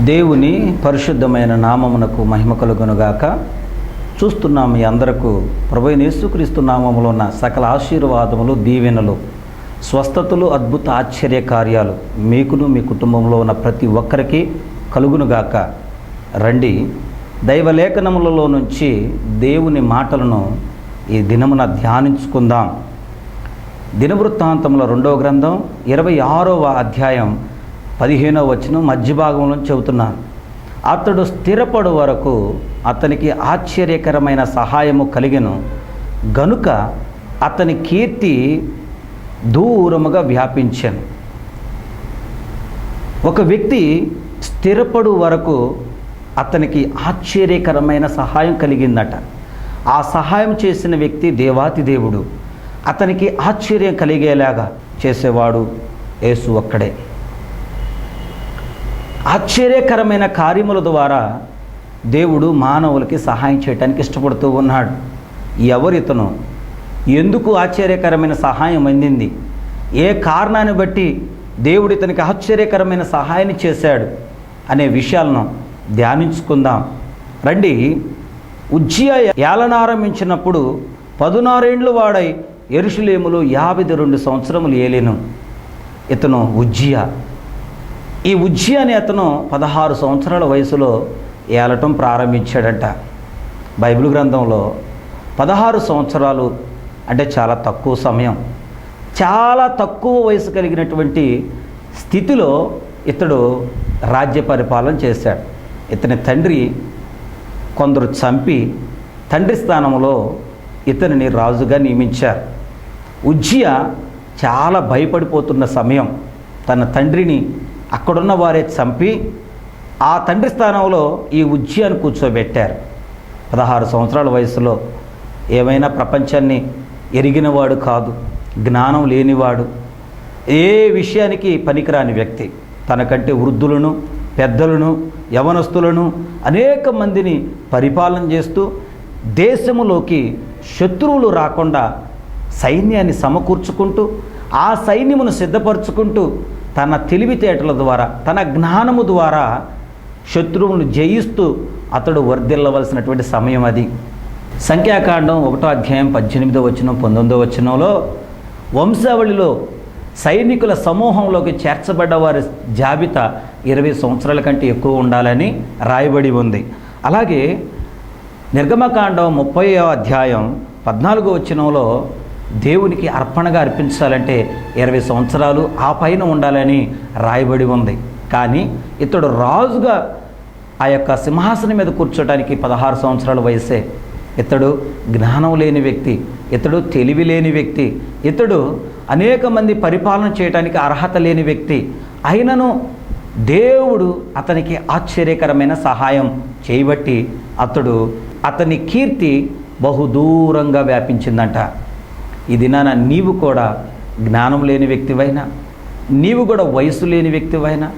దేవుని పరిశుద్ధమైన నామమునకు మహిమ కలుగునుగాక. చూస్తున్నాం మీ అందరకు ప్రభువైన యేసుక్రీస్తు నామములో ఉన్న సకల ఆశీర్వాదములు, దీవెనలు, స్వస్థతలు, అద్భుత ఆశ్చర్య కార్యాలు మీకును మీ కుటుంబంలో ఉన్న ప్రతి ఒక్కరికి కలుగునుగాక. రండి, దైవలేఖనములలో నుంచి దేవుని మాటలను ఈ దినమున ధ్యానించుకుందాం. దినవృత్తాంతముల 2వ గ్రంథం 26వ అధ్యాయం 15వ వచనం మధ్య భాగంలో చెబుతున్నాను. అతడు స్థిరపడు వరకు అతనికి ఆశ్చర్యకరమైన సహాయము కలిగెను గనుక అతని కీర్తి దూరముగా వ్యాపించెను. ఒక వ్యక్తి స్థిరపడు వరకు అతనికి ఆశ్చర్యకరమైన సహాయం కలిగిందట. ఆ సహాయం చేసిన వ్యక్తి దేవాతి దేవుడు. అతనికి ఆశ్చర్యం కలిగేలాగా చేసేవాడు యేసు ఒక్కడే. ఆశ్చర్యకరమైన కార్యముల ద్వారా దేవుడు మానవులకి సహాయం చేయడానికి ఇష్టపడుతూ ఉన్నాడు. ఎవరితను, ఎందుకు ఆశ్చర్యకరమైన సహాయం అందింది, ఏ కారణాన్ని బట్టి దేవుడు ఇతనికి ఆశ్చర్యకరమైన సహాయాన్ని చేశాడు అనే విషయాలను ధ్యానించుకుందాం. రండి, ఉజ్జియా ఏలనారంభించినప్పుడు 16 ఏండ్లు వాడై యెరూషలేములో 52 సంవత్సరములు ఏలెను. ఇతను ఉజ్జియా. ఈ ఉజ్జియా అనే అతను 16 సంవత్సరాల వయసులో ఏలటం ప్రారంభించాడట. బైబిల్ గ్రంథంలో 16 సంవత్సరాలు అంటే చాలా తక్కువ సమయం. చాలా తక్కువ వయసు కలిగినటువంటి స్థితిలో ఇతడు రాజ్య పరిపాలన చేశాడు. ఇతని తండ్రి కొందరు చంపి తండ్రి స్థానంలో ఇతనిని రాజుగా నియమించారు. ఉజ్జియా చాలా భయపడిపోతున్న సమయం. తన తండ్రిని అక్కడున్న వారే చంపి ఆ తండ్రి స్థానంలో ఈ ఉజ్జియాను కూర్చోబెట్టారు. 16 సంవత్సరాల వయసులో ఏమైనా ప్రపంచాన్ని ఎరిగినవాడు కాదు, జ్ఞానం లేనివాడు, ఏ విషయానికి పనికిరాని వ్యక్తి. తనకంటే వృద్ధులను, పెద్దలను, యవనస్తులను అనేక మందిని పరిపాలన చేస్తూ దేశములోకి శత్రువులు రాకుండా సైన్యాన్ని సమకూర్చుకుంటూ ఆ సైన్యమును సిద్ధపరచుకుంటూ తన తెలివితేటల ద్వారా, తన జ్ఞానము ద్వారా శత్రువులను జయిస్తూ అతడు వర్ధిల్లవలసినటువంటి సమయం అది. సంఖ్యాకాండం 1వ అధ్యాయం 18వ వచనం 19వ వచనంలో వంశావళిలో సైనికుల సమూహంలోకి చేర్చబడ్డ వారి జాబితా 20 సంవత్సరాల కంటే ఎక్కువ ఉండాలని రాయబడి ఉంది. అలాగే నిర్గమకాండం 30వ అధ్యాయం 14వ వచనంలో దేవునికి అర్పణగా అర్పించాలంటే 20 సంవత్సరాలు ఆ పైన ఉండాలని రాయబడి ఉంది. కానీ ఇతడు రాజుగా ఆ యొక్క సింహాసనం మీద కూర్చోడానికి 16 సంవత్సరాల వయసే. ఇతడు జ్ఞానం లేని వ్యక్తి, ఇతడు తెలివి లేని వ్యక్తి, ఇతడు అనేక మంది పరిపాలన చేయడానికి అర్హత లేని వ్యక్తి. అయినను దేవుడు అతనికి ఆశ్చర్యకరమైన సహాయం చేయబట్టి అతని కీర్తి బహుదూరంగా వ్యాపించిందంట. ఈ దినాన నీవు కూడా జ్ఞానం లేని వ్యక్తివైనా, నీవు కూడా వయసు లేని వ్యక్తివైనా,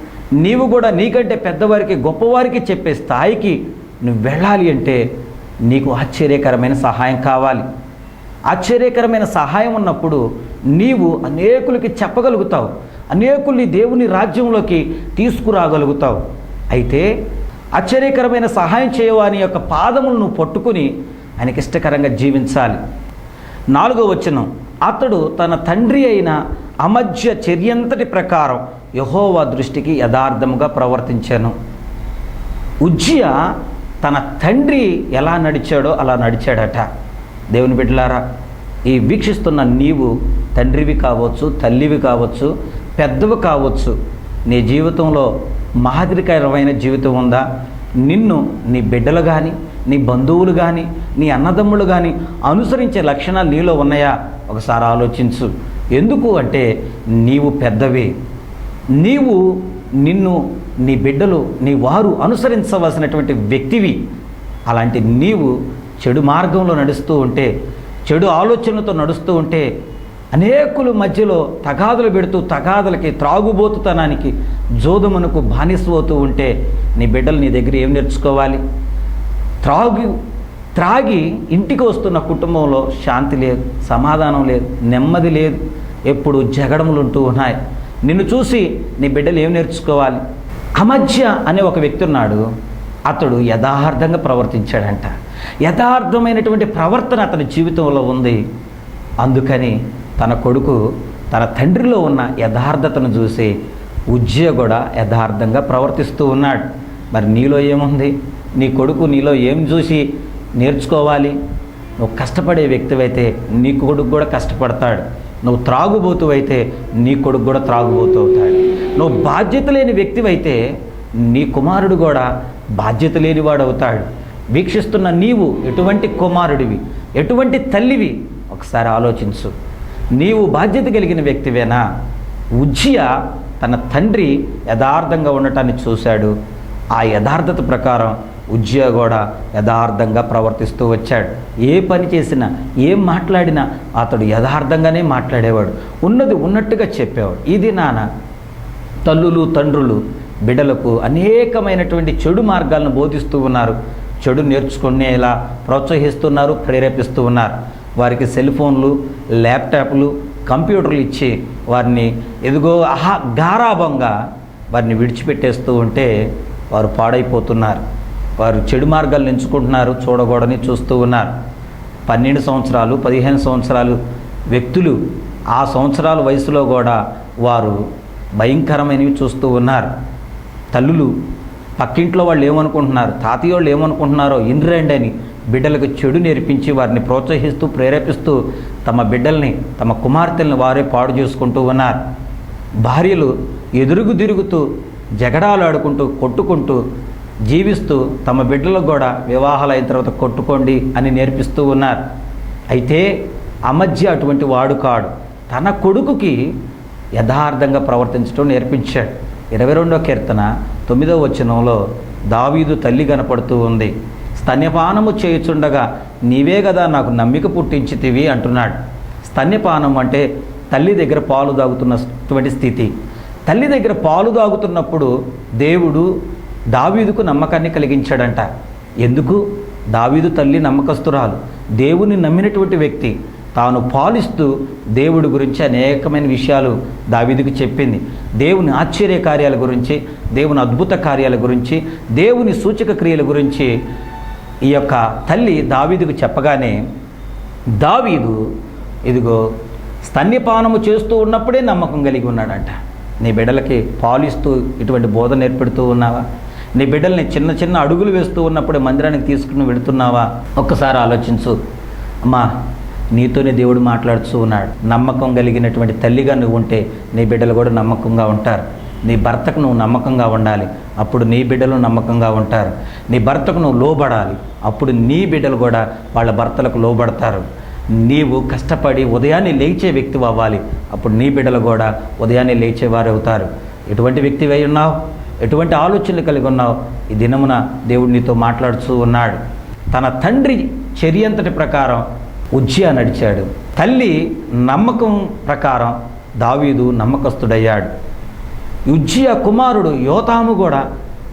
నీవు కూడా నీకంటే పెద్దవారికి, గొప్పవారికి చెప్పే స్థాయికి నువ్వు వెళ్ళాలి అంటే నీకు ఆశ్చర్యకరమైన సహాయం కావాలి. ఆశ్చర్యకరమైన సహాయం ఉన్నప్పుడు నీవు అనేకులకి చెప్పగలుగుతావు, అనేకుల్ని దేవుని రాజ్యంలోకి తీసుకురాగలుగుతావు. అయితే ఆశ్చర్యకరమైన సహాయం చేయవాని యొక్క పాదములను నువ్వు పట్టుకుని ఆయనకి ఇష్టకరంగా జీవించాలి. 4వ వచనం, అతడు తన తండ్రి అయిన అమధ్య చర్యంతటి ప్రకారం యెహోవా దృష్టికి యథార్థముగా ప్రవర్తించాను. ఉజ్జియా తన తండ్రి ఎలా నడిచాడో అలా నడిచాడట. దేవుని బిడ్డలారా, ఈ వీక్షిస్తున్న నీవు తండ్రివి కావచ్చు, తల్లివి కావచ్చు, పెద్దవి కావచ్చు. నీ జీవితంలో మాదిరికరమైన జీవితం ఉందా? నిన్ను నీ బిడ్డలు కానీ, నీ బంధువులు కానీ, నీ అన్నదమ్ములు కానీ అనుసరించే లక్షణాలు నీలో ఉన్నాయా? ఒకసారి ఆలోచించు. ఎందుకు అంటే నీవు పెద్దవే. నిన్ను నీ బిడ్డలు, నీ వారు అనుసరించవలసినటువంటి వ్యక్తివి. అలాంటి నీవు చెడు మార్గంలో నడుస్తూ ఉంటే, చెడు ఆలోచనలతో నడుస్తూ ఉంటే, అనేకుల మధ్యలో తగాదులు పెడుతూ, తగాదులకి, త్రాగుబోతుతనానికి, జోదమునకు బానిసవుతూ ఉంటే నీ బిడ్డలు నీ దగ్గర ఏం నేర్చుకోవాలి? త్రాగి ఇంటికి వస్తున్న కుటుంబంలో శాంతి లేదు, సమాధానం లేదు, నెమ్మది లేదు, ఎప్పుడు జగడములు ఉంటూ ఉన్నాయి. నిన్ను చూసి నీ బిడ్డలు ఏం నేర్చుకోవాలి? అమధ్య అనే ఒక వ్యక్తి ఉన్నాడు. అతడు యథార్థంగా ప్రవర్తించాడంట. యథార్థమైనటువంటి ప్రవర్తన అతని జీవితంలో ఉంది. అందుకని తన కొడుకు తన తండ్రిలో ఉన్న యథార్థతను చూసి ఉజ్జియా కూడా యథార్థంగా ప్రవర్తిస్తూ ఉన్నాడు. మరి నీలో ఏముంది? నీ కొడుకు నీలో ఏం చూసి నేర్చుకోవాలి? నువ్వు కష్టపడే వ్యక్తివైతే నీ కొడుకు కూడా కష్టపడతాడు. నువ్వు త్రాగుబోతువైతే నీ కొడుకు కూడా త్రాగుబోతు అవుతాడు. నువ్వు బాధ్యత లేని వ్యక్తివైతే నీ కుమారుడు కూడా బాధ్యత లేనివాడు అవుతాడు. వీక్షిస్తున్న నీవు ఎటువంటి కుమారుడివి, ఎటువంటి తల్లివి ఒకసారి ఆలోచించు. నీవు బాధ్యత కలిగిన వ్యక్తివేనా? ఉజ్జియా తన తండ్రి యథార్థంగా ఉండటాన్ని చూశాడు. ఆ యథార్థత ప్రకారం ఉజ్జియా కూడా యథార్థంగా ప్రవర్తిస్తూ వచ్చాడు. ఏ పని చేసినా, ఏం మాట్లాడినా అతడు యథార్థంగానే మాట్లాడేవాడు. ఉన్నది ఉన్నట్టుగా చెప్పేవాడు. ఇది నాన్న తల్లులు తండ్రులు బిడ్డలకు అనేకమైనటువంటి చెడు మార్గాలను బోధిస్తూ ఉన్నారు. చెడు నేర్చుకునేలా ప్రోత్సహిస్తున్నారు, ప్రేరేపిస్తూ ఉన్నారు. వారికి సెల్ ఫోన్లు, ల్యాప్టాప్లు, కంప్యూటర్లు ఇచ్చి వారిని ఎదుగో గారాభంగా వారిని విడిచిపెట్టేస్తూ ఉంటే వారు పాడైపోతున్నారు. వారు చెడు మార్గాలను ఎంచుకుంటున్నారు, చూడకూడని చూస్తూ ఉన్నారు. 12 సంవత్సరాలు 15 సంవత్సరాలు వ్యక్తులు ఆ సంవత్సరాల వయసులో కూడా వారు భయంకరమైనవి చూస్తూ ఉన్నారు. తల్లులు పక్కింట్లో వాళ్ళు ఏమనుకుంటున్నారు, తాతయ్య వాళ్ళు ఏమనుకుంటున్నారో ఇన్రండి అని బిడ్డలకు చెడు నేర్పించి వారిని ప్రోత్సహిస్తూ ప్రేరేపిస్తూ తమ బిడ్డల్ని, తమ కుమార్తెల్ని వారే పాడు చేసుకుంటూ ఉన్నారు. భార్యలు ఎదురుగు తిరుగుతూ జగడాలు ఆడుకుంటూ కొట్టుకుంటూ జీవిస్తూ తమ బిడ్డలకు కూడా వివాహాలు అయిన తర్వాత కొట్టుకోండి అని నేర్పిస్తూ ఉన్నారు. అయితే అమధ్య అటువంటి వాడు కాడు. తన కొడుకుకి యథార్థంగా ప్రవర్తించడం నేర్పించాడు. 22వ కీర్తన 9వ వచనంలో దావీదు తల్లి కనపడుతూ ఉంది. స్తన్యపానము చేయుచుండగా నీవే కదా నాకు నమ్మిక పుట్టించితివి అంటున్నాడు. స్తన్యపానం అంటే తల్లి దగ్గర పాలు తాగుతున్నటువంటి స్థితి. తల్లి దగ్గర పాలు తాగుతున్నప్పుడు దేవుడు దావీదుకు నమ్మకాన్ని కలిగించాడంట. ఎందుకు? దావీదు తల్లి నమ్మకస్తురాలు, దేవుని నమ్మినటువంటి వ్యక్తి. తాను పాలిస్తూ దేవుడి గురించి అనేకమైన విషయాలు దావీదుకు చెప్పింది. దేవుని ఆశ్చర్య కార్యాల గురించి, దేవుని అద్భుత కార్యాల గురించి, దేవుని సూచక క్రియల గురించి ఈ యొక్క తల్లి దావీదుకు చెప్పగానే దావీదు ఇదిగో స్తన్యపానము చేస్తూ ఉన్నప్పుడే నమ్మకం కలిగి ఉన్నాడంట. నీ బిడ్డలకి పాలిస్తూ ఇటువంటి బోధన నేర్పెడుతూ ఉన్నావా? నీ బిడ్డల్ని చిన్న చిన్న అడుగులు వేస్తూ ఉన్నప్పుడే మందిరానికి తీసుకుని వెళుతున్నావా? ఒక్కసారి ఆలోచించు. అమ్మా, నీతోనే దేవుడు మాట్లాడుతూ ఉన్నాడు. నమ్మకం కలిగినటువంటి తల్లిగా నువ్వు ఉంటే నీ బిడ్డలు కూడా నమ్మకంగా ఉంటారు. నీ భర్తకు నువ్వు నమ్మకంగా ఉండాలి, అప్పుడు నీ బిడ్డలు నమ్మకంగా ఉంటారు. నీ భర్తకు నువ్వు లోబడాలి, అప్పుడు నీ బిడ్డలు కూడా వాళ్ళ భర్తలకు లోబడతారు. నీవు కష్టపడి ఉదయాన్నే లేచే వ్యక్తి అవ్వాలి, అప్పుడు నీ బిడ్డలు కూడా ఉదయాన్నే లేచేవారు అవుతారు. ఎటువంటి వ్యక్తివై ఉన్నావు? ఎటువంటి ఆలోచనలు కలిగి ఉన్నావు? ఈ దినమున దేవుడు నీతో మాట్లాడుతూ ఉన్నాడు. తన తండ్రి చర్యంతటి ప్రకారం ఉజ్జియా నడిచాడు. తల్లి నమ్మకం ప్రకారం దావీదు నమ్మకస్తుడయ్యాడు. ఉజ్జియా కుమారుడు యోతాము కూడా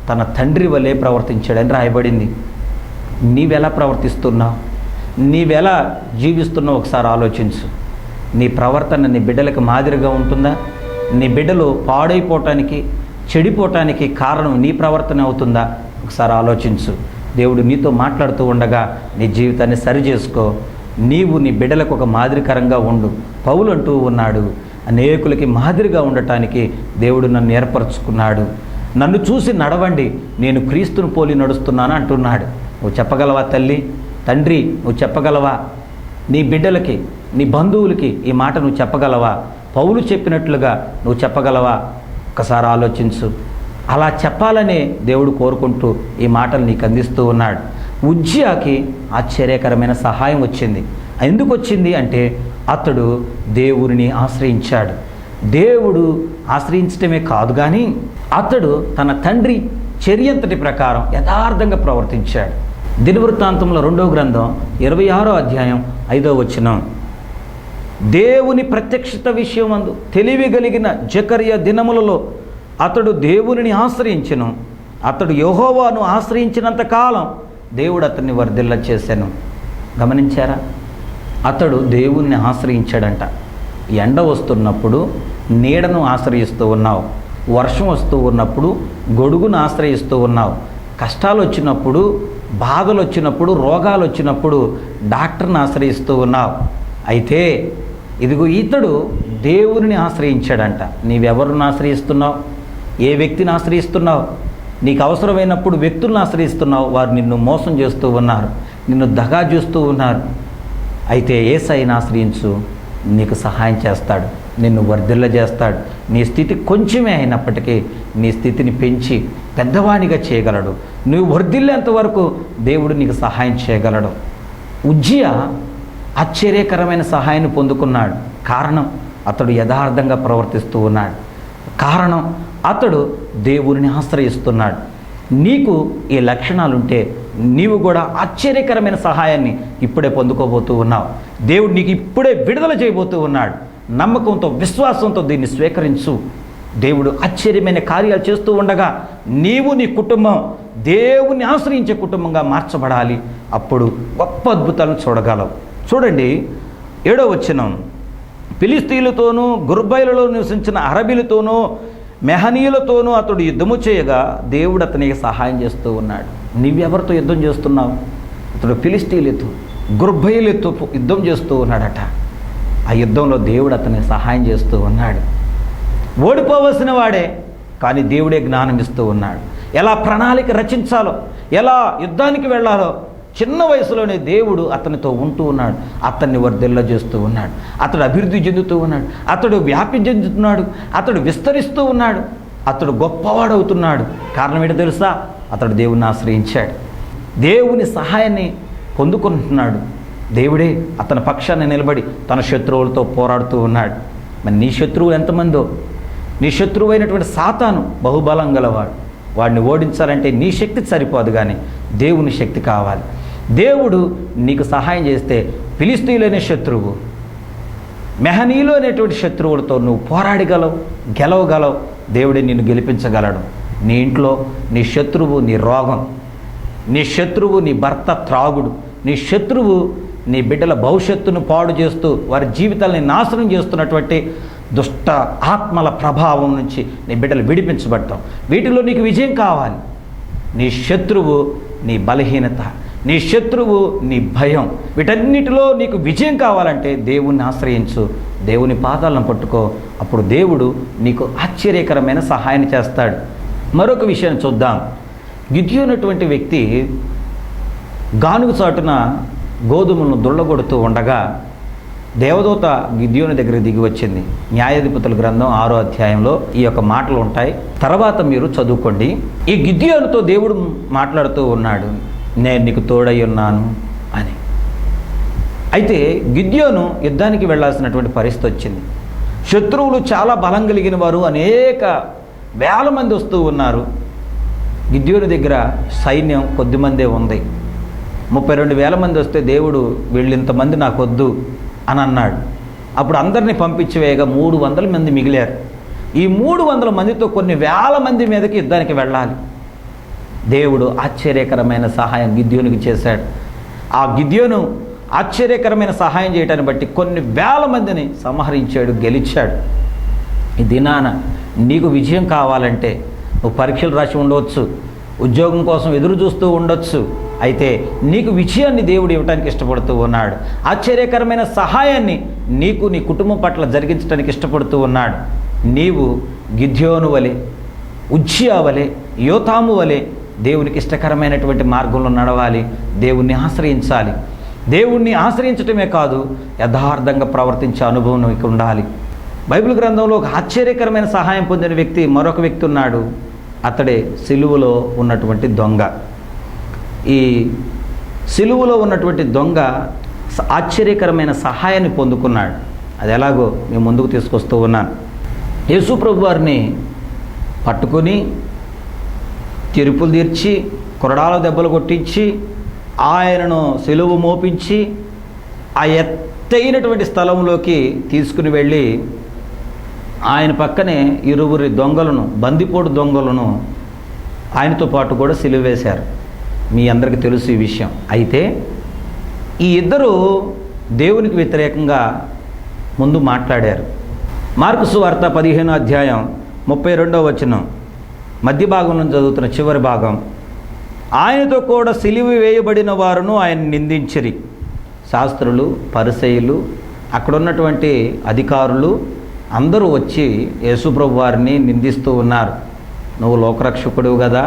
తన తండ్రి వలె ప్రవర్తించాడని రాయబడింది. నీవెలా ప్రవర్తిస్తున్నావు? నీవెలా జీవిస్తున్నావు? ఒకసారి ఆలోచించు. నీ ప్రవర్తన నీ బిడ్డలకు మాదిరిగా ఉంటుందా? నీ బిడ్డలు పాడైపోవటానికి, చెడిపోవటానికి కారణం నీ ప్రవర్తన అవుతుందా? ఒకసారి ఆలోచించు. దేవుడు నీతో మాట్లాడుతూ ఉండగా నీ జీవితాన్ని సరి చేసుకో. నీవు నీ బిడ్డలకు ఒక మాదిరికరంగా ఉండు. పౌలు అంటూ ఉన్నాడు, అనేకులకి మాదిరిగా ఉండటానికి దేవుడు నన్ను ఏర్పరచుకున్నాడు. నన్ను చూసి నడవండి, నేను క్రీస్తును పోలి నడుస్తున్నాను అంటున్నాడు. నువ్వు చెప్పగలవా తల్లి, తండ్రి? నువ్వు చెప్పగలవా? నీ బిడ్డలకి, నీ బంధువులకి ఈ మాట నువ్వు చెప్పగలవా? పౌలు చెప్పినట్లుగా నువ్వు చెప్పగలవా? ఒకసారి ఆలోచించు. అలా చెప్పాలనే దేవుడు కోరుకుంటూ ఈ మాటలు నీకు అందిస్తూ ఉన్నాడు. ఉజ్జియాకి ఆశ్చర్యకరమైన సహాయం వచ్చింది. ఎందుకు వచ్చింది అంటే అతడు దేవుడిని ఆశ్రయించాడు. దేవుడు ఆశ్రయించడమే కాదు కానీ అతడు తన తండ్రి చర్యంతటి ప్రకారం యథార్థంగా ప్రవర్తించాడు. దినవృత్తాంతంలో 2వ గ్రంథం 26వ అధ్యాయం 5వ వచనం, దేవుని ప్రత్యక్షత విషయమందు తెలివి కలిగిన జకర్యా దినములలో అతడు దేవునిని ఆశ్రయించెను. అతడు యెహోవాను ఆశ్రయించినంత కాలం దేవుడు అతన్ని వర్ధిల్ల చేశాను. గమనించారా? అతడు దేవుణ్ణి ఆశ్రయించాడంట. ఎండ వస్తున్నప్పుడు నీడను ఆశ్రయిస్తూ ఉన్నావు, వర్షం వస్తూ ఉన్నప్పుడు గొడుగును ఆశ్రయిస్తూ ఉన్నావు, కష్టాలు వచ్చినప్పుడు, బాధలు వచ్చినప్పుడు, రోగాలు వచ్చినప్పుడు డాక్టర్ని ఆశ్రయిస్తూ ఉన్నావు. అయితే ఇదిగో ఇతడు దేవుని ఆశ్రయించాడంట. నీవెవరిని ఆశ్రయిస్తున్నావు? ఏ వ్యక్తిని ఆశ్రయిస్తున్నావు? నీకు అవసరమైనప్పుడు వ్యక్తులను ఆశ్రయిస్తున్నావు. వారు నిన్ను మోసం చేస్తూ ఉన్నారు, నిన్ను దగా చేస్తూ ఉన్నారు. అయితే యేసయ్యను ఆశ్రయించు, నీకు సహాయం చేస్తాడు, నిన్ను వర్ధిల్ల చేస్తాడు. నీ స్థితి కొంచెమే అయినప్పటికీ నీ స్థితిని పెంచి పెద్దవానిగా చేయగలడు. నువ్వు వర్ధిల్లేంత వరకు దేవుడు నీకు సహాయం చేయగలడు. ఉజ్జియా ఆశ్చర్యకరమైన సహాయాన్ని పొందుకున్నాడు. కారణం, అతడు యథార్థంగా ప్రవర్తిస్తూ ఉన్నాడు. కారణం, అతడు దేవుని ఆశ్రయిస్తున్నాడు. నీకు ఈ లక్షణాలుంటే నీవు కూడా ఆశ్చర్యకరమైన సహాయాన్ని ఇప్పుడే పొందుకోబోతూ ఉన్నావు. దేవుడు నీకు ఇప్పుడే విడుదల చేయబోతూ ఉన్నాడు. నమ్మకంతో, విశ్వాసంతో దీన్ని స్వీకరించు. దేవుడు ఆశ్చర్యమైన కార్యాలు చేస్తూ ఉండగా నీవు, నీ కుటుంబం దేవుని ఆశ్రయించే కుటుంబంగా మార్చబడాలి. అప్పుడు గొప్ప అద్భుతాలను చూడగలవు. చూడండి 7వ వచనం, ఫిలిష్తీయులతోనూ గుర్బయలలో నివసించిన అరబీలతోనూ మెహనీయులతోనూ అతడు యుద్ధము చేయగా దేవుడు అతనికి సహాయం చేస్తూ ఉన్నాడు. నీవెవరితో యుద్ధం చేస్తున్నావు? అతడు ఫిలిష్తీయులతో, గుర్బయలతో యుద్ధం చేస్తూ ఉన్నాడట. ఆ యుద్ధంలో దేవుడు అతనికి సహాయం చేస్తూ ఉన్నాడు. ఓడిపోవలసిన వాడే, కానీ దేవుడే జ్ఞానం ఇస్తూ ఉన్నాడు. ఎలా ప్రణాళిక రచించాలో, ఎలా యుద్ధానికి వెళ్ళాలో చిన్న వయసులోనే దేవుడు అతనితో ఉంటూ ఉన్నాడు. అతన్ని వర్ధిల్ల చేస్తూ ఉన్నాడు. అతడు అభివృద్ధి చెందుతూ ఉన్నాడు. అతడు వ్యాప్తి చెందుతున్నాడు. అతడు విస్తరిస్తూ ఉన్నాడు. అతడు గొప్పవాడవుతున్నాడు. కారణం ఏంటో తెలుసా? అతడు దేవుని ఆశ్రయించాడు, దేవుని సహాయాన్ని పొందుకుంటున్నాడు. దేవుడే అతని పక్షాన్ని నిలబడి తన శత్రువులతో పోరాడుతూ ఉన్నాడు. మరి నీ శత్రువులు ఎంతమందో? నీ శత్రువు అయినటువంటి సాతాను బహుబలం గలవాడు. వాడిని ఓడించాలంటే నీ శక్తి సరిపోదు, కానీ దేవుని శక్తి కావాలి. దేవుడు నీకు సహాయం చేస్తే ఫిలిష్తీయులైన శత్రువు, మెహనీయులు అనేటువంటి శత్రువులతో నువ్వు పోరాడగలవు, గెలవగలవు. దేవుడే నిన్ను గెలిపించగలడు. నీ ఇంట్లో నీ శత్రువు నీ రోగం, నీ శత్రువు నీ భర్త త్రాగుడు, నీ శత్రువు నీ బిడ్డల భవిష్యత్తును పాడు చేస్తూ వారి జీవితాలని నాశనం చేస్తున్నటువంటి దుష్ట ఆత్మల ప్రభావం నుంచి నీ బిడ్డలు విడిపించబడతాం. వీటిలో నీకు విజయం కావాలి. నీ శత్రువు నీ బలహీనత, నీ శత్రువు నీ భయం, వీటన్నిటిలో నీకు విజయం కావాలంటే దేవుణ్ణి ఆశ్రయించు, దేవుని పాదాలను పట్టుకో. అప్పుడు దేవుడు నీకు ఆశ్చర్యకరమైన సహాయాన్ని చేస్తాడు. మరొక విషయాన్ని చూద్దాం. గిద్యోనటువంటి వ్యక్తి గానుగ చాటున గోధుమలను దుళ్ళగొడుతూ ఉండగా దేవదూత గిద్యోను దగ్గర దిగి వచ్చింది. న్యాయాధిపతుల గ్రంథం 6వ అధ్యాయంలో ఈ యొక్క మాటలు ఉంటాయి. తర్వాత మీరు చదువుకోండి. ఈ గిద్యోనుతో దేవుడు మాట్లాడుతూ ఉన్నాడు, నేను నీకు తోడై ఉన్నాను అని. అయితే గిద్యోను యుద్ధానికి వెళ్ళాల్సినటువంటి పరిస్థితి వచ్చింది. శత్రువులు చాలా బలం కలిగిన వారు, అనేక వేల మంది వస్తూ ఉన్నారు. గిద్యోను దగ్గర సైన్యం కొద్దిమందే ఉంది. 32,000 మంది వస్తే దేవుడు వీళ్ళింతమంది నాకు వద్దు అని అన్నాడు. అప్పుడు అందరినీ పంపించి వేయగా 300 మంది మిగిలారు. ఈ 300 మందితో కొన్ని వేల మంది మీదకి యుద్ధానికి వెళ్ళాలి. దేవుడు ఆశ్చర్యకరమైన సహాయం గిద్యోనుకి చేశాడు. ఆ గిద్యోను ఆశ్చర్యకరమైన సహాయం చేయటాన్ని బట్టి కొన్ని వేల మందిని సంహరించాడు, గెలిచాడు. ఈ దినాన నీకు విజయం కావాలంటే నువ్వు పరీక్షలు రాసి ఉండవచ్చు, ఉద్యోగం కోసం ఎదురు చూస్తూ ఉండొచ్చు. అయితే నీకు విజయాన్ని దేవుడు ఇవ్వడానికి ఇష్టపడుతూ ఉన్నాడు. ఆశ్చర్యకరమైన సహాయాన్ని నీకు, నీ కుటుంబం పట్ల జరిగించడానికి ఇష్టపడుతూ ఉన్నాడు. నీవు గిద్యోను వలె, ఉజ్జియా వలె, యోతాము వలె దేవునికి ఇష్టకరమైనటువంటి మార్గంలో నడవాలి. దేవుణ్ణి ఆశ్రయించాలి. దేవుణ్ణి ఆశ్రయించటమే కాదు, యథార్థంగా ప్రవర్తించే అనుభవం నీకు ఉండాలి. బైబిల్ గ్రంథంలో ఒక ఆశ్చర్యకరమైన సహాయం పొందిన వ్యక్తి, మరొక వ్యక్తి ఉన్నాడు. అతడే సిలువలో ఉన్నటువంటి దొంగ. ఈ సిలువలో ఉన్నటువంటి దొంగ ఆశ్చర్యకరమైన సహాయాన్ని పొందుకున్నాడు. అది ఎలాగో మేము ముందుకు తీసుకొస్తూ ఉన్నాను. యేసు ప్రభు వారిని పట్టుకొని తిరుపులు తీర్చి, కొరడాల దెబ్బలు కొట్టించి, ఆయనను సిలువ మోపించి ఆ ఎత్తైనటువంటి స్థలంలోకి తీసుకుని వెళ్ళి ఆయన పక్కనే 2 దొంగలను, బందిపోటు దొంగలను ఆయనతో పాటు కూడా సిలువ వేశారు. మీ అందరికీ తెలుసు ఈ విషయం. అయితే ఈ ఇద్దరు దేవునికి వ్యతిరేకంగా ముందు మాట్లాడారు. మార్కు సువార్త 15వ అధ్యాయం 32వ వచనం మధ్య భాగం నుంచి చదువుతున్న చివరి భాగం. ఆయనతో కూడా సిలువ వేయబడిన వారును ఆయన నిందించిరి. శాస్త్రులు, పరిసయ్యులు, అక్కడ ఉన్నటువంటి అధికారులు అందరూ వచ్చి యేసుప్రభు వారిని నిందిస్తూ ఉన్నారు. నువ్వు లోకరక్షకుడువు కదా,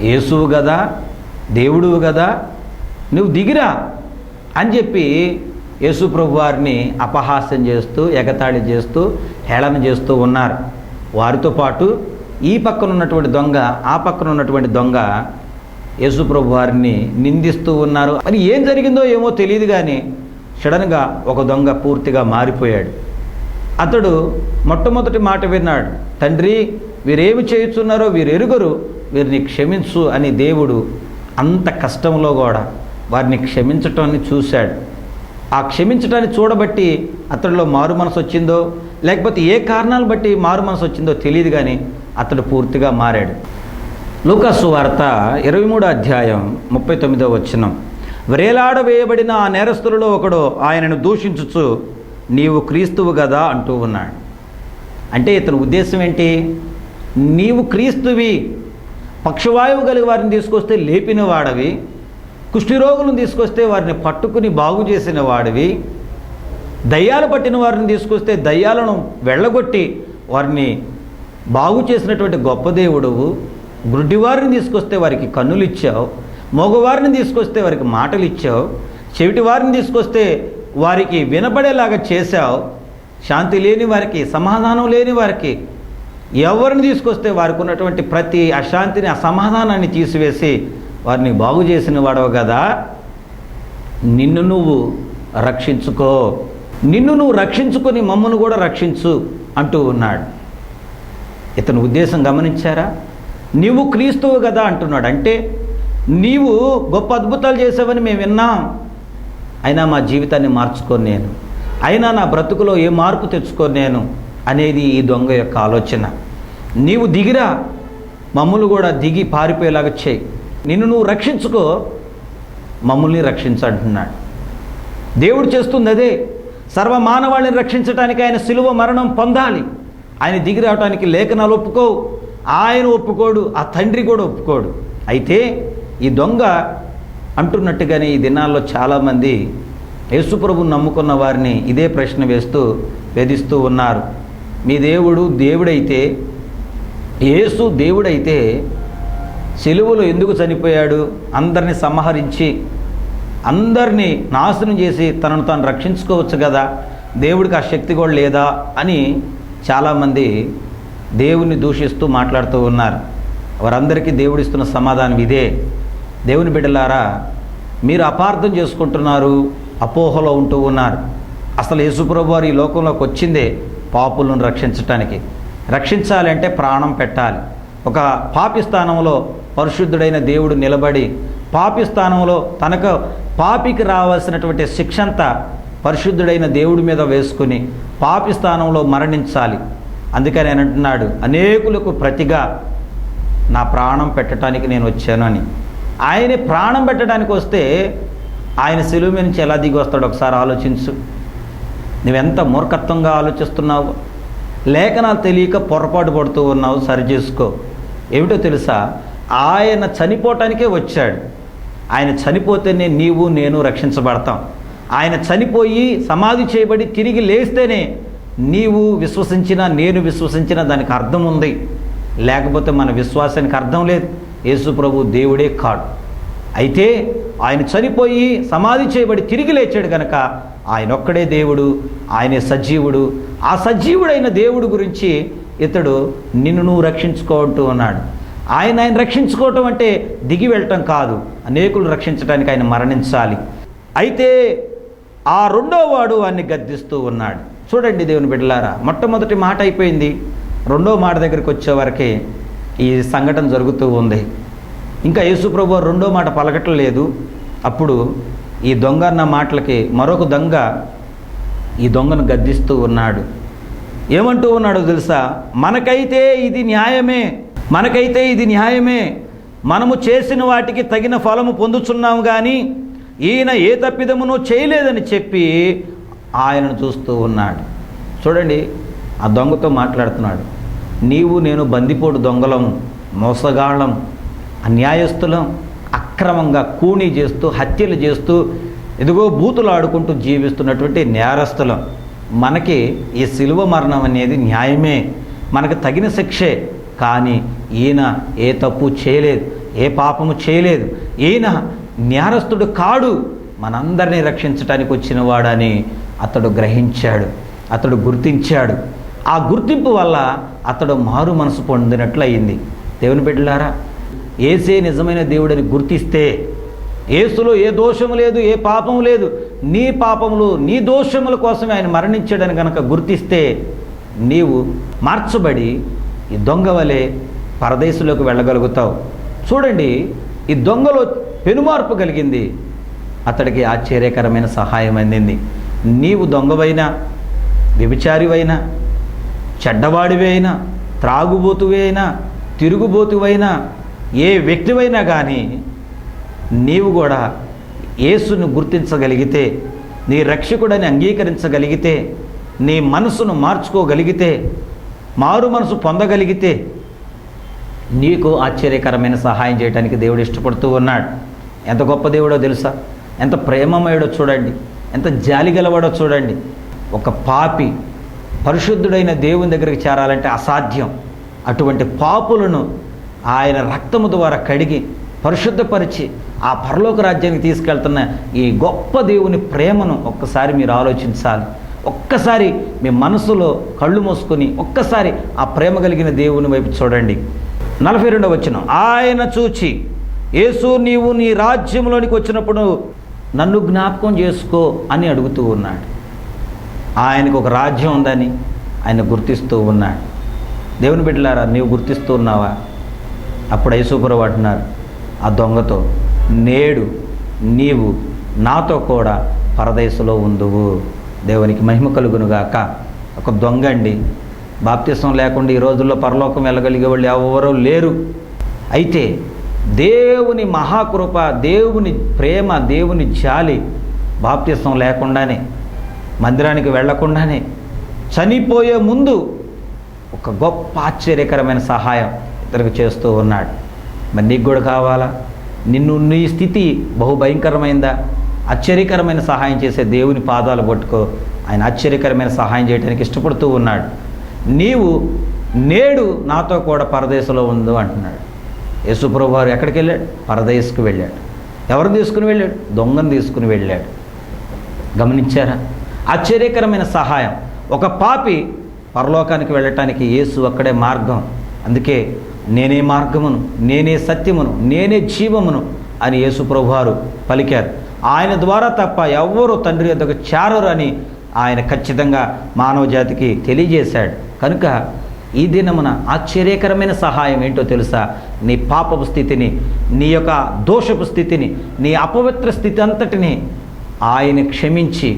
యేసువు కదా, దేవుడువు కదా, నువ్వు దిగిరా అని చెప్పి యేసుప్రభు వారిని అపహాస్యం చేస్తూ, ఎగతాళి చేస్తూ, హేళన చేస్తూ ఉన్నారు. వారితో పాటు ఈ పక్కన ఉన్నటువంటి దొంగ, ఆ పక్కన ఉన్నటువంటి దొంగ యేసుప్రభు వారిని నిందిస్తూ ఉన్నారు. మరి ఏం జరిగిందో ఏమో తెలియదు, కానీ సడన్గా ఒక దొంగ పూర్తిగా మారిపోయాడు. అతడు మొట్టమొదటి మాట విన్నాడు, తండ్రి వీరేమి చేయుచున్నారో వీరు ఎరుగరు, వీరిని క్షమించు అని దేవుడు అంత కష్టంలో కూడా వారిని క్షమించటాన్ని చూశాడు. ఆ క్షమించటాన్ని చూడబట్టి అతడిలో మారు మనసు వచ్చిందో, లేకపోతే ఏ కారణాలు బట్టి మారు మనసు వచ్చిందో తెలియదు, కానీ అతడు పూర్తిగా మారాడు. లూకాసు వార్త 23వ అధ్యాయం 39వ వచనం. వ్రేలాడవేయబడిన ఆ నేరస్తులలో ఒకడు ఆయనను దూషించుచు నీవు క్రీస్తువు కదా అంటూ ఉన్నాడు. అంటే ఇతని ఉద్దేశం ఏంటి? నీవు క్రీస్తువి, పక్షవాయువు కలిగి వారిని తీసుకొస్తే లేపిన వాడవి, కుష్ఠిరోగులను తీసుకొస్తే వారిని పట్టుకుని బాగు చేసిన వాడివి, దయ్యాలు పట్టిన వారిని తీసుకొస్తే దయ్యాలను వెళ్ళగొట్టి వారిని బాగు చేసినటువంటి గొప్ప దేవుడువు, గుడ్డివారిని తీసుకొస్తే వారికి కన్నులు ఇచ్చావు, మగవారిని తీసుకొస్తే వారికి మాటలు ఇచ్చావు, చెవిటి వారిని తీసుకొస్తే వారికి వినపడేలాగా చేశావు, శాంతి లేని వారికి, సమాధానం లేని వారికి, ఎవరిని తీసుకొస్తే వారికి ఉన్నటువంటి ప్రతి అశాంతిని, అసమాధానాన్ని తీసివేసి వారిని బాగు చేసిన వాడవు కదా, నిన్ను నువ్వు రక్షించుకో, నిన్ను నువ్వు రక్షించుకొని మమ్మను కూడా రక్షించు అంటూ ఉన్నాడు. ఇతని ఉద్దేశం గమనించారా? నీవు క్రీస్తువు కదా అంటున్నాడు. అంటే నీవు గొప్ప అద్భుతాలు చేసావని మేము విన్నాం, అయినా మా జీవితాన్ని మార్చుకోను నేను, అయినా నా బ్రతుకులో ఏ మార్పు తెచ్చుకోను నేను అనేది ఈ దొంగ యొక్క ఆలోచన. నీవు దిగిరా, మమ్మల్ని కూడా దిగి పారిపోయేలాగా చేయి, నిన్ను నువ్వు రక్షించుకో, మమ్మల్ని రక్షించంటున్నాడు. దేవుడు చేస్తుంది అదే. సర్వమానవాళిని రక్షించడానికి ఆయన శిలువ మరణం పొందాలి. ఆయన దిగి రావడానికి లేఖనాలు ఒప్పుకోవు, ఆయన ఒప్పుకోడు, ఆ తండ్రి కూడా ఒప్పుకోడు. అయితే ఈ దొంగ అంటున్నట్టుగానే ఈ దినాల్లో చాలామంది యేసుప్రభుని నమ్ముకున్న వారిని ఇదే ప్రశ్న వేస్తూ వేధిస్తూ ఉన్నారు. మీ దేవుడు దేవుడైతే, యేసు దేవుడైతే సిలువలో ఎందుకు చనిపోయాడు? అందరిని సంహరించి అందరినీ నాశనం చేసి తనను తాను రక్షించుకోవచ్చు కదా, దేవుడికి ఆ శక్తి కూడా లేదా అని చాలామంది దేవుని దూషిస్తూ మాట్లాడుతూ ఉన్నారు. వారందరికీ దేవుడిస్తున్న సమాధానం ఇదే. దేవుని బిడ్డలారా, మీరు అపార్థం చేసుకుంటున్నారు, అపోహలో ఉంటూ ఉన్నారు. అసలు యేసుప్రభు వారు ఈ లోకంలోకి వచ్చిందే పాపులను రక్షించటానికి. రక్షించాలి అంటే ప్రాణం పెట్టాలి. ఒక పాపి స్థానంలో పరిశుద్ధుడైన దేవుడు నిలబడి, పాపి స్థానంలో తనకు పాపికి రావాల్సినటువంటి శిక్ష అంతా పరిశుద్ధుడైన దేవుడి మీద వేసుకుని పాపి స్థానంలో మరణించాలి. అందుకని ఆయన అంటున్నాడు, అనేకులకు ప్రతిగా నా ప్రాణం పెట్టడానికి నేను వచ్చాను అని. ఆయనే ప్రాణం పెట్టడానికి వస్తే ఆయన శిలువ మీద నుంచి ఎలా దిగి వస్తాడు ఒకసారి ఆలోచించు. నువ్వెంత మూర్ఖత్వంగా ఆలోచిస్తున్నావు, లేఖనాలు తెలియక పొరపాటు పడుతూ ఉన్నావు, సరిచేసుకో. ఏమిటో తెలుసా? ఆయన చనిపోవటానికే వచ్చాడు. ఆయన చనిపోతేనే నీవు నేను రక్షించబడతాం. ఆయన చనిపోయి సమాధి చేయబడి తిరిగి లేస్తేనే నీవు విశ్వసించినా నేను విశ్వసించినా దానికి అర్థం ఉంది. లేకపోతే మన విశ్వాసానికి అర్థం లేదు. యేసు ప్రభు దేవుడే కాడు. అయితే ఆయన చనిపోయి సమాధి చేయబడి తిరిగి లేచాడు కనుక ఆయన ఒక్కడే దేవుడు, ఆయనే సజీవుడు. ఆ సజీవుడైన దేవుడు గురించి ఇతడు నిన్ను నువ్వు రక్షించుకుంటూ ఉన్నాడు. ఆయన రక్షించుకోవటం అంటే దిగి వెళ్ళటం కాదు, అనేకులు రక్షించడానికి ఆయన మరణించాలి. అయితే ఆ రెండో వాడు వాడిని గద్దిస్తూ ఉన్నాడు. చూడండి దేవుని బిడ్డలారా, మొట్టమొదటి మాట అయిపోయింది, రెండో మాట దగ్గరికి వచ్చేవరకే ఈ సంఘటన జరుగుతూ ఉంది. ఇంకా యేసుప్రభు రెండో మాట పలకట్లేదు. అప్పుడు ఈ దొంగ అన్న మాటలకి మరొక దొంగ ఈ దొంగను గద్దిస్తూ ఉన్నాడు. ఏమంటూ ఉన్నాడో తెలుసా? మనకైతే ఇది న్యాయమే, మనకైతే ఇది న్యాయమే, మనము చేసిన వాటికి తగిన ఫలము పొందుచున్నాము, కానీ ఈయన ఏ తప్పిదమునో చేయలేదని చెప్పి ఆయనను చూస్తూ ఉన్నాడు. చూడండి, ఆ దొంగతో మాట్లాడుతున్నాడు. నీవు నేను బందిపోటు దొంగలం, మోసగాళ్ళం, అన్యాయస్తులం, అక్రమంగా కూనీ చేస్తూ హత్యలు చేస్తూ ఇదిగో బూతులు ఆడుకుంటూ జీవిస్తున్నటువంటి నేరస్తులం. మనకి ఈ శిలువ మరణం అనేది న్యాయమే, మనకు తగిన శిక్షే. కానీ ఈయన ఏ తప్పు చేయలేదు, ఏ పాపము చేయలేదు, ఈయన నేరస్తుడు కాడు, మనందరినీ రక్షించడానికి వచ్చిన వాడని అతడు గ్రహించాడు, అతడు గుర్తించాడు. ఆ గుర్తింపు వల్ల అతడు మారు మనసు పొందినట్లు అయింది. దేవుని బిడ్డలారా, యేసే నిజమైన దేవుడని గుర్తిస్తే, యేసులో ఏ దోషము లేదు, ఏ పాపము లేదు, నీ పాపములు నీ దోషముల కోసమే ఆయన మరణించాడని కనుక గుర్తిస్తే నీవు మార్చబడి ఈ దొంగ వలె పరదేశంలోకి వెళ్ళగలుగుతావు. చూడండి, ఈ దొంగలో పెనుమార్పు కలిగింది, అతడికి ఆశ్చర్యకరమైన సహాయం అందింది. నీవు దొంగవైనా, వ్యభిచారివైనా, చెడ్డవాడివైనా, త్రాగుబోతువైనా, తిరుగుబోతువైనా, ఏ వ్యక్తివైనా కానీ నీవు కూడా యేసును గుర్తించగలిగితే, నీ రక్షకుడని అంగీకరించగలిగితే, నీ మనసును మార్చుకోగలిగితే, మారు మనసు పొందగలిగితే నీకు ఆశ్చర్యకరమైన సహాయం చేయడానికి దేవుడు ఇష్టపడుతూ ఉన్నాడు. ఎంత గొప్ప దేవుడో తెలుసా? ఎంత ప్రేమమయుడో చూడండి, ఎంత జాలి గలవాడో చూడండి. ఒక పాపి పరిశుద్ధుడైన దేవుని దగ్గరికి చేరాలంటే అసాధ్యం. అటువంటి పాపులను ఆయన రక్తము ద్వారా కడిగి పరిశుద్ధపరిచి ఆ పరలోక రాజ్యానికి తీసుకెళ్తున్న ఈ గొప్ప దేవుని ప్రేమను ఒక్కసారి మీరు ఆలోచించాలి. ఒక్కసారి మీ మనసులో కళ్ళు మూసుకొని ఒక్కసారి ఆ ప్రేమ కలిగిన దేవుని వైపు చూడండి. 42వ వచనం, ఆయన చూచి, యేసు నీవు నీ రాజ్యంలోనికి వచ్చినప్పుడు నన్ను జ్ఞాపకం చేసుకో అని అడుగుతూ ఉన్నాడు. ఆయనకు ఒక రాజ్యం ఉందని ఆయన గుర్తిస్తూ ఉన్నాడు. దేవుని బిడ్డలారా, నీవు గుర్తిస్తూ ఉన్నావా? అప్పుడు యేసుప్రభువు అంటున్నారు ఆ దొంగతో, నేడు నీవు నాతో కూడా పరదేశంలో ఉందువు. దేవునికి మహిమ కలుగునుగాక. ఒక దొంగ అండి, బాప్తిసం లేకుండా ఈ రోజుల్లో పరలోకం వెళ్ళగలిగే వాళ్ళు ఎవరూ లేరు. అయితే దేవుని మహాకృప, దేవుని ప్రేమ, దేవుని జాలి బాప్తిసం లేకుండానే, మందిరానికి వెళ్లకుండానే చనిపోయే ముందు ఒక గొప్ప ఆశ్చర్యకరమైన సహాయం ఇతరులకు చేస్తూ ఉన్నాడు. మరి నీకు కూడా కావాలా? నీ స్థితి బహుభయంకరమైందా? ఆశ్చర్యకరమైన సహాయం చేసే దేవుని పాదాలు పట్టుకో. ఆయన ఆశ్చర్యకరమైన సహాయం చేయడానికి ఇష్టపడుతూ ఉన్నాడు. నీవు నేడు నాతో కూడా పరదేశంలో ఉండు అంటున్నాడు. యేసుప్రభువు వారు ఎక్కడికి వెళ్ళాడు? పరదేశకు వెళ్ళాడు. ఎవరు తీసుకుని వెళ్ళాడు? దొంగను తీసుకుని వెళ్ళాడు. గమనించారా? ఆశ్చర్యకరమైన సహాయం. ఒక పాపి పరలోకానికి వెళ్ళటానికి యేసు అక్కడే మార్గం. అందుకే నేనే మార్గమును, నేనే సత్యమును, నేనే జీవమును అని యేసుప్రభువు వారు పలికారు. ఆయన ద్వారా తప్ప ఎవ్వరూ తండ్రి యొద్దకు చేరరు అని ఆయన ఖచ్చితంగా మానవ జాతికి తెలియజేశాడు. కనుక ఈ దినమున ఆశ్చర్యకరమైన సహాయం ఏంటో తెలుసా? నీ పాపపు స్థితిని, నీ యొక్క దోషపు స్థితిని, నీ అపవిత్ర స్థితి అంతటిని ఆయన క్షమించి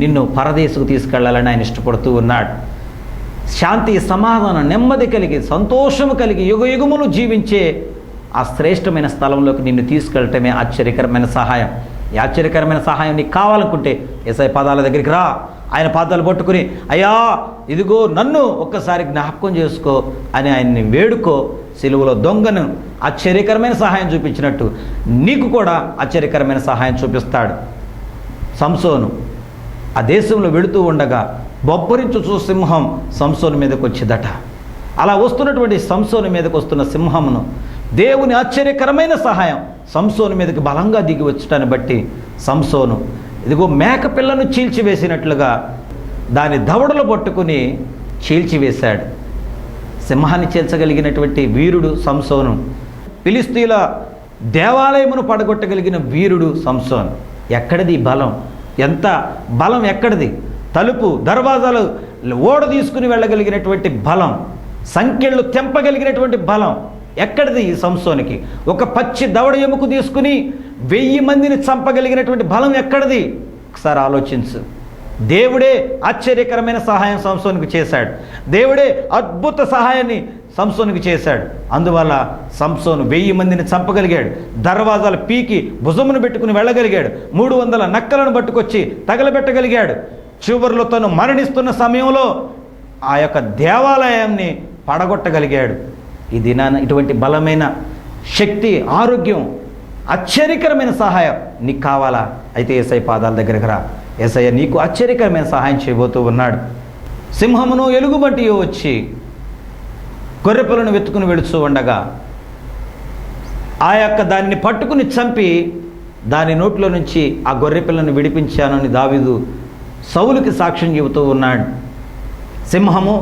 నిన్ను పరదేశకు తీసుకెళ్లాలని ఆయన ఇష్టపడుతూ ఉన్నాడు. శాంతి, సమాధానం, నెమ్మది కలిగి, సంతోషము కలిగి యుగయుగములు జీవించే ఆ శ్రేష్టమైన స్థలంలోకి నిన్ను తీసుకెళ్ళటమే ఆశ్చర్యకరమైన సహాయం. ఈ ఆశ్చర్యకరమైన సహాయం నీకు కావాలనుకుంటే యేసయ్య పాదాల దగ్గరికి రా. ఆయన పాదాలు పట్టుకుని, అయ్యా ఇదిగో నన్ను ఒక్కసారి జ్ఞాపకం చేసుకో అని ఆయన్ని వేడుకో. సిలువలో దొంగను ఆశ్చర్యకరమైన సహాయం చూపించినట్టు నీకు కూడా ఆశ్చర్యకరమైన సహాయం చూపిస్తాడు. సంసోను ఆ దేశంలో వెళుతూ ఉండగా బొబ్బరించు సింహం సంసోను మీదకి వచ్చిందట. అలా వస్తున్నటువంటి సంసోను మీదకి వస్తున్న సింహమును దేవుని ఆశ్చర్యకరమైన సహాయం సంసోను మీదకి బలంగా దిగి వచ్చటాన్ని బట్టి సంసోను ఇదిగో మేక పిల్లను చీల్చివేసినట్లుగా దాని దవడలు పట్టుకుని చీల్చివేశాడు. సింహాన్ని చీల్చగలిగినటువంటి వీరుడు సంసోను. ఫిలిష్తీయుల దేవాలయమును పడగొట్టగలిగిన వీరుడు సంసోను. ఎక్కడిది బలం? ఎంత బలం ఎక్కడిది? తలుపు దర్వాజాలు ఓడ తీసుకుని వెళ్ళగలిగినటువంటి బలం, సంకెళ్ళు తెంపగలిగినటువంటి బలం ఎక్కడిది ఈ సంసోనికి? ఒక పచ్చి దవడ ఎముక తీసుకుని 1000 మందిని చంపగలిగినటువంటి బలం ఎక్కడిది? ఒకసారి ఆలోచించు. దేవుడే ఆశ్చర్యకరమైన సహాయం సంసోనికి చేశాడు. దేవుడే అద్భుత సహాయాన్ని సంసోనికి చేశాడు. అందువల్ల సంసోను 1000 మందిని చంపగలిగాడు. దర్వాజాలు పీకి భుజమును పెట్టుకుని వెళ్ళగలిగాడు. 300 నక్కలను పట్టుకొచ్చి తగలబెట్టగలిగాడు. చివరిలో తను మరణిస్తున్న సమయంలో ఆ యొక్క దేవాలయాన్ని పడగొట్టగలిగాడు. ఈ దినాన ఇటువంటి బలమైన శక్తి, ఆరోగ్యం, ఆశ్చర్యకరమైన సహాయం నీకు కావాలా? అయితే యేసయ్య పాదాల దగ్గరకు రా. యేసయ్య నీకు ఆశ్చర్యకరమైన సహాయం చేయబోతూ ఉన్నాడు. సింహమును ఎలుగుబంటియో వచ్చి గొర్రెపిల్లను వెతుకుని వెళుతూ ఉండగా దానిని పట్టుకుని చంపి దాని నోట్లో నుంచి ఆ గొర్రెపిల్లను విడిపించానని దావీదు సౌలుకి సాక్ష్యం చెబుతూ ఉన్నాడు. సింహము,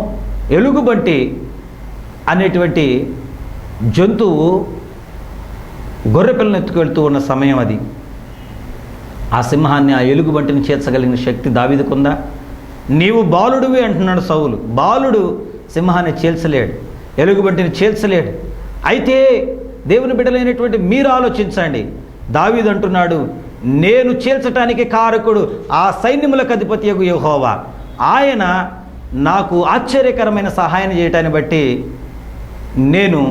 ఎలుగుబంటి అనేటువంటి జంతువు గొర్రెపిల్లను ఎత్తుకెళ్తూ ఉన్న సమయం అది. ఆ సింహాన్ని, ఆ ఎలుగుబంటిని చేర్చగలిగిన శక్తి దావీదుకుందా? నీవు బాలుడివి అంటున్నాడు సౌలు. బాలుడు సింహాన్ని చేల్చలేడు, ఎలుగుబంటిని చేల్చలేడు. అయితే దేవుని బిడ్డలైనటువంటి మీరు ఆలోచించండి. దావీదు అంటున్నాడు, నేను చేల్చటానికి కారకుడు ఆ సైన్యములకు అధిపతియగు యెహోవా. ఆయన నాకు ఆశ్చర్యకరమైన సహాయం చేయటాన్ని బట్టి నేను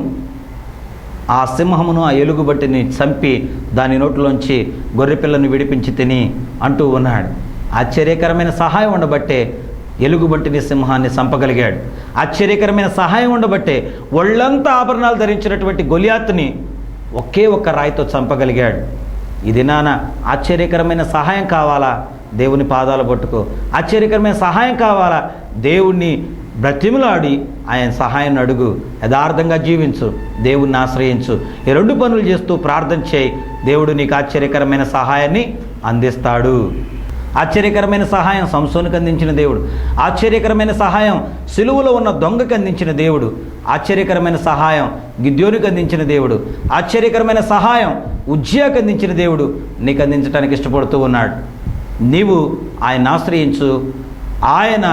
ఆ సింహమును, ఆ ఎలుగుబంటిని చంపి దాని నోట్లోంచి గొర్రెపిల్లను విడిపించి తిని అంటూ ఉన్నాడు. ఆశ్చర్యకరమైన సహాయం ఉండబట్టే ఎలుగుబంటిని, సింహాన్ని చంపగలిగాడు. ఆశ్చర్యకరమైన సహాయం ఉండబట్టే ఒళ్ళంతా ఆభరణాలు ధరించినటువంటి గొలియాతుని ఒకే ఒక్క రాయితో చంపగలిగాడు. ఈ దినాన ఆశ్చర్యకరమైన సహాయం కావాలా? దేవుని పాదాలు పట్టుకో. ఆశ్చర్యకరమైన సహాయం కావాలా? దేవుణ్ణి బ్రతిమలాడి ఆయన సహాయాన్ని అడుగు. యథార్థంగా జీవించు, దేవుణ్ణి ఆశ్రయించు. ఈ రెండు పనులు చేస్తూ ప్రార్థన చేయి. దేవుడు నీకు ఆశ్చర్యకరమైన సహాయాన్ని అందిస్తాడు. ఆశ్చర్యకరమైన సహాయం సంసోనుకు అందించిన దేవుడు. ఆశ్చర్యకరమైన సహాయం సిలువలో ఉన్న దొంగకి అందించిన దేవుడు. ఆశ్చర్యకరమైన సహాయం గిద్యోనికి అందించిన దేవుడు. ఆశ్చర్యకరమైన సహాయం ఉజ్జియాకు అందించిన దేవుడు నీకు అందించడానికి ఇష్టపడుతూ ఉన్నాడు. నీవు ఆయన ఆశ్రయించు. ఆయన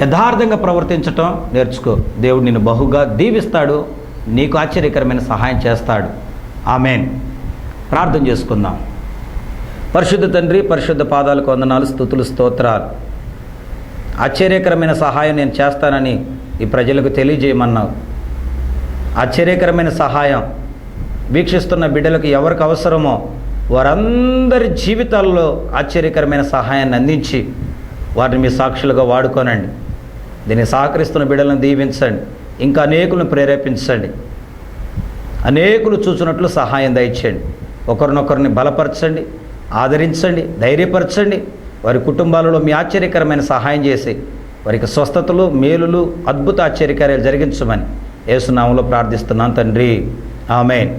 యథార్థంగా ప్రవర్తించటం నేర్చుకో. దేవుడు నిన్ను బహుగా దీవిస్తాడు, నీకు ఆశ్చర్యకరమైన సహాయం చేస్తాడు. ఆమేన్. ప్రార్థన చేసుకుందాం. పరిశుద్ధ తండ్రి, పరిశుద్ధ పాదాలకు వందనాలు, స్తుతులు, స్తోత్రాలు. ఆశ్చర్యకరమైన సహాయం నేను చేస్తానని ఈ ప్రజలకు తెలియజేయమన్నావు. ఆశ్చర్యకరమైన సహాయం వీక్షిస్తున్న బిడ్డలకు ఎవరికి అవసరమో వారందరి జీవితాల్లో ఆశ్చర్యకరమైన సహాయాన్ని అందించి వారిని మీ సాక్షులుగా వాడుకోనండి. దీన్ని సహకరిస్తున్న బిడ్డలను దీవించండి. ఇంకా అనేకులను ప్రేరేపించండి. అనేకులు చూసినట్లు సహాయం దయచేయండి. ఒకరినొకరిని బలపరచండి, ఆదరించండి, ధైర్యపరచండి. వారి కుటుంబాలలో మీ ఆశ్చర్యకరమైన సహాయం చేసి వారికి స్వస్థతలు, మేలులు, అద్భుత ఆశ్చర్యకార్యాలు జరిగించమని యేసు నామములో ప్రార్థిస్తున్నాను తండ్రి. ఆమేన్.